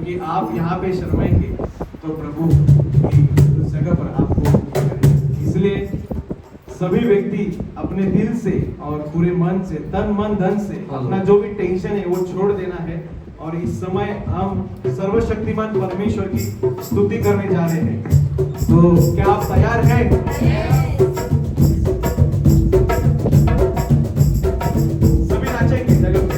क्योंकि आप यहाँ पे शर्माएंगे तो प्रभु की उस जगह पर आपको करेंगे। इसलिए सभी व्यक्ति अपने दिल से और पूरे मन से, तन मन धन से अपना जो भी टेंशन है वो छोड़ देना है और इस समय हम सर्वशक्तिमान परमेश्वर की स्तुति करने जा रहे हैं। तो क्या आप तैयार हैं? सभी नाचेंगे जगह पे।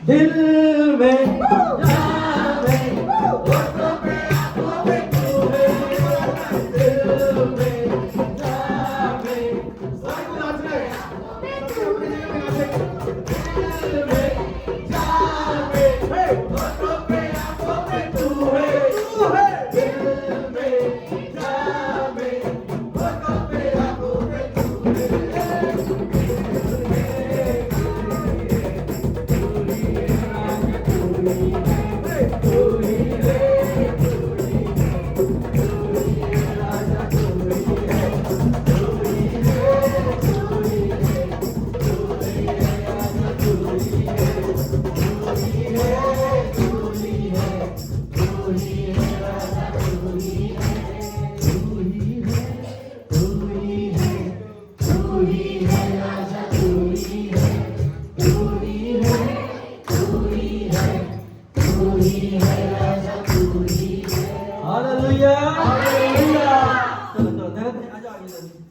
दिल में जावे होठों पे आंखों पे तू है दिल में जावे सबको नाचना है सबको अपने दिल में जावे होठों पे आंखों पे तू है दिल में जावे होठों पे आंखों पे तू Hallelujah! Hallelujah!